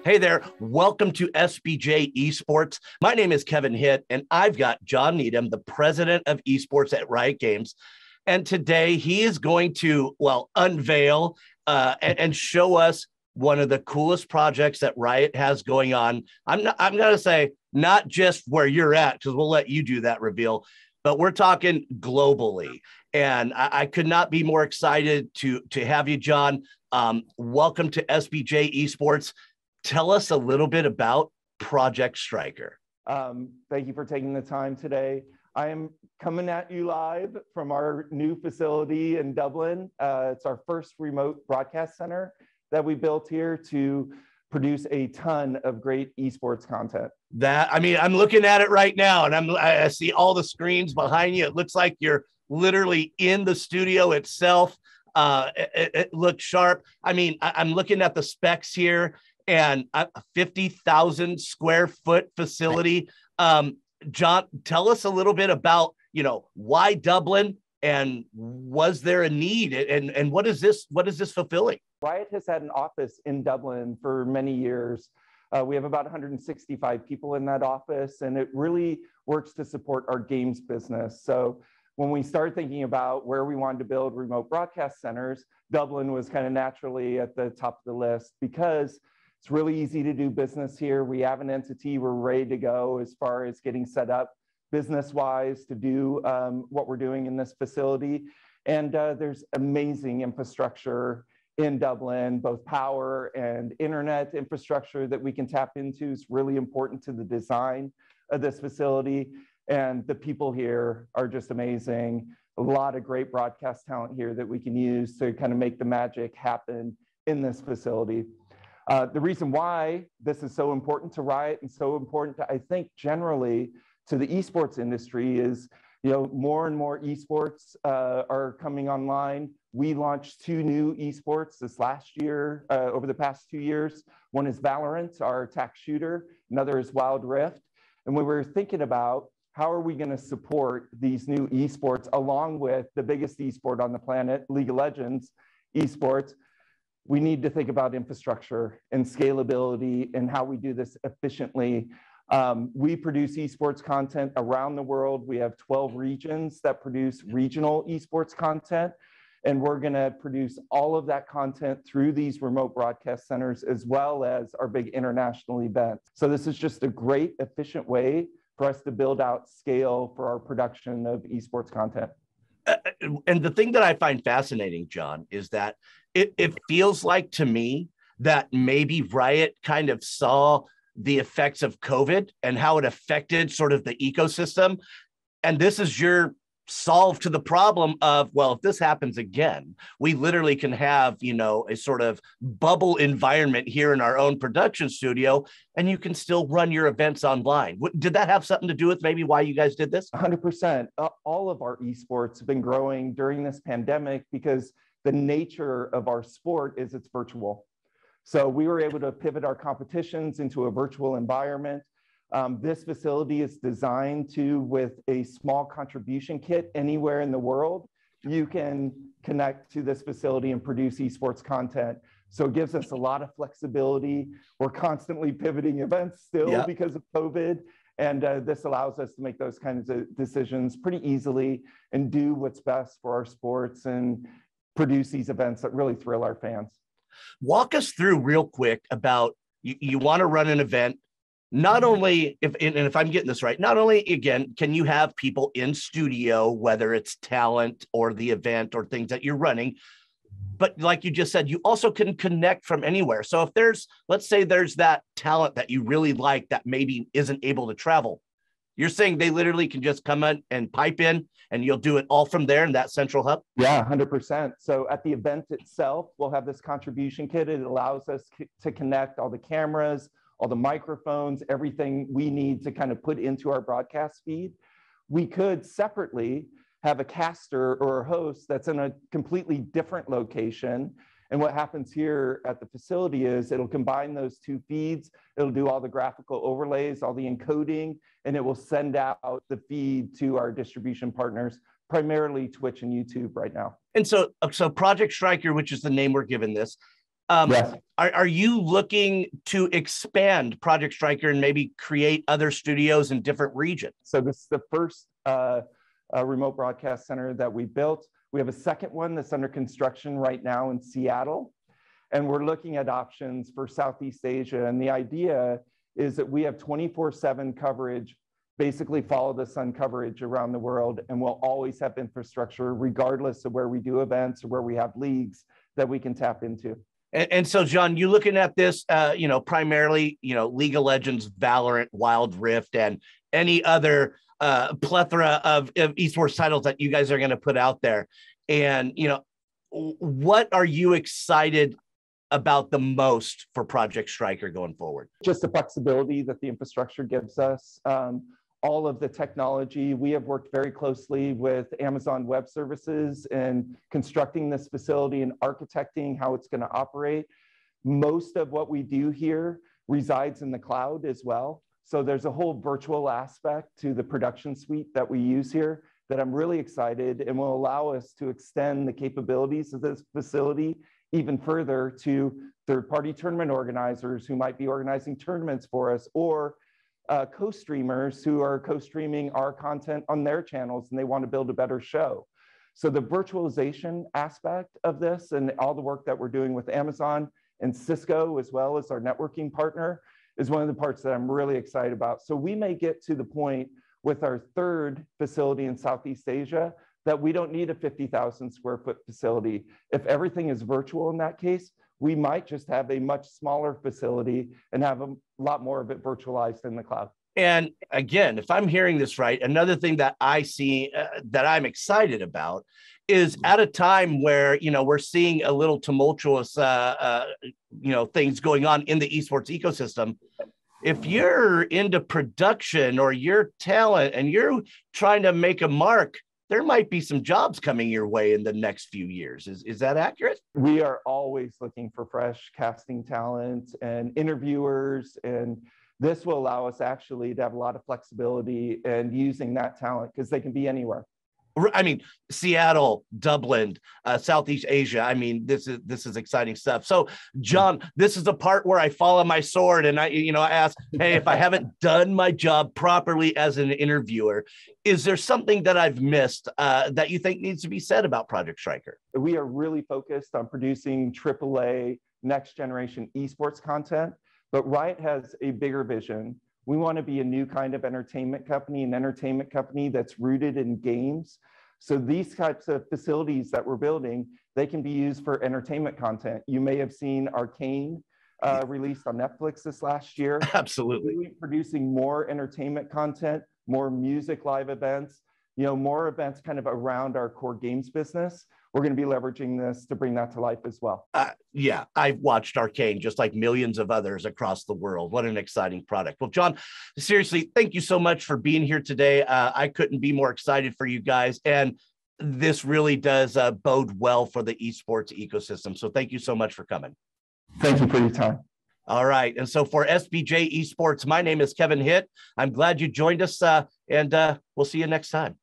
Hey there, welcome to SBJ Esports. My name is Kevin Hitt, and I've got John Needham, the president of esports at Riot Games. And today he is going to, unveil and show us one of the coolest projects that Riot has going on. I'm going to say not just where you're at, because we'll let you do that reveal, but we're talking globally. And I could not be more excited to have you, John. Welcome to SBJ Esports. Tell us a little bit about Project Striker. Thank you for taking the time today. I am coming at you live from our new facility in Dublin. It's our first remote broadcast center that we built here to produce a ton of great esports content. I'm looking at it right now, and I see all the screens behind you. It looks like you're literally in the studio itself. It looks sharp. I'm looking at the specs here. And a 50,000 square foot facility. John, tell us a little bit about, why Dublin, and was there a need, and what is this fulfilling? Riot has had an office in Dublin for many years. We have about 165 people in that office, and it really works to support our games business. So when we started thinking about where we wanted to build remote broadcast centers, Dublin was kind of naturally at the top of the list because it's really easy to do business here. We have an entity, we're ready to go as far as getting set up business-wise to do what we're doing in this facility. And there's amazing infrastructure in Dublin, both power and internet infrastructure that we can tap into is really important to the design of this facility. And the people here are just amazing. A lot of great broadcast talent here that we can use to kind of make the magic happen in this facility. The reason why this is so important to Riot and so important to, I think, generally to the esports industry is, more and more esports are coming online. We launched 2 new esports this last year, over the past 2 years. One is Valorant, our attack shooter. Another is Wild Rift. And we were thinking about how are we going to support these new esports along with the biggest esport on the planet, League of Legends esports. We need to think about infrastructure and scalability and how we do this efficiently. We produce esports content around the world. We have 12 regions that produce regional esports content, and we're going to produce all of that content through these remote broadcast centers as well as our big international events. So this is just a great, efficient way for us to build out scale for our production of esports content. And the thing that I find fascinating, John, is that it feels like to me that maybe Riot kind of saw the effects of COVID and how it affected sort of the ecosystem. And this is your solve to the problem of, if this happens again, we literally can have, a sort of bubble environment here in our own production studio, and you can still run your events online. Did that have something to do with maybe why you guys did this? 100%. All of our esports have been growing during this pandemic because the nature of our sport is it's virtual. So we were able to pivot our competitions into a virtual environment. This facility is designed to, with a small contribution kit anywhere in the world, you can connect to this facility and produce esports content. So it gives us a lot of flexibility. We're constantly pivoting events still because of COVID. And this allows us to make those kinds of decisions pretty easily and do what's best for our sports and produce these events that really thrill our fans. Walk us through real quick about you want to run an event. Not only, if I'm getting this right, not only, again, can you have people in studio, whether it's talent or the event or things that you're running, but like you just said, you also can connect from anywhere. So if let's say there's that talent that you really like that maybe isn't able to travel, you're saying they literally can just come in and pipe in and you'll do it all from there in that central hub? Yeah, 100%. So at the event itself, we'll have this contribution kit. It allows us to connect all the cameras, all the microphones, everything we need to kind of put into our broadcast feed. We could separately have a caster or a host that's in a completely different location. And what happens here at the facility is it'll combine those 2 feeds. It'll do all the graphical overlays, all the encoding, and it will send out the feed to our distribution partners, primarily Twitch and YouTube right now. And so Project Striker, which is the name we're giving this, Yes. Are you looking to expand Project Striker and maybe create other studios in different regions? So this is the first remote broadcast center that we built. We have a second one that's under construction right now in Seattle. And we're looking at options for Southeast Asia. And the idea is that we have 24/7 coverage, basically follow the sun coverage around the world. And we'll always have infrastructure, regardless of where we do events or where we have leagues that we can tap into. And so, John, you looking at this, primarily, League of Legends, Valorant, Wild Rift, and any other plethora of esports titles that you guys are going to put out there. And, what are you excited about the most for Project Striker going forward? Just the flexibility that the infrastructure gives us. All of the technology. We have worked very closely with Amazon Web Services in constructing this facility and architecting how it's going to operate. Most of what we do here resides in the cloud as well. So there's a whole virtual aspect to the production suite that we use here that I'm really excited and will allow us to extend the capabilities of this facility even further to third-party tournament organizers who might be organizing tournaments for us, or co-streamers who are co-streaming our content on their channels and they want to build a better show. So the virtualization aspect of this and all the work that we're doing with Amazon and Cisco, as well as our networking partner, is one of the parts that I'm really excited about. So we may get to the point with our third facility in Southeast Asia that we don't need a 50,000 square foot facility. If everything is virtual in that case, we might just have a much smaller facility and have a lot more of it virtualized in the cloud. And again, if I'm hearing this right, another thing that I see that I'm excited about is at a time where, we're seeing a little tumultuous, things going on in the esports ecosystem. If you're into production or you're talent and you're trying to make a mark, there might be some jobs coming your way in the next few years. Is that accurate? We are always looking for fresh casting talent and interviewers, and this will allow us actually to have a lot of flexibility and using that talent because they can be anywhere. I mean, Seattle, Dublin, Southeast Asia. I mean, this is exciting stuff. So, John, this is the part where I fall on my sword and I ask, hey, if I haven't done my job properly as an interviewer, is there something that I've missed that you think needs to be said about Project Striker? We are really focused on producing AAA next generation esports content, but Riot has a bigger vision. We want to be a new kind of entertainment company, an entertainment company that's rooted in games. So these types of facilities that we're building, they can be used for entertainment content. You may have seen Arcane released on Netflix this last year. Absolutely. We're producing more entertainment content, more music live events, more events kind of around our core games business. We're going to be leveraging this to bring that to life as well. Yeah, I've watched Arcane just like millions of others across the world. What an exciting product. Well, John, seriously, thank you so much for being here today. I couldn't be more excited for you guys. And this really does bode well for the esports ecosystem. So thank you so much for coming. Thank you for your time. All right. And so for SBJ Esports, my name is Kevin Hitt. I'm glad you joined us and we'll see you next time.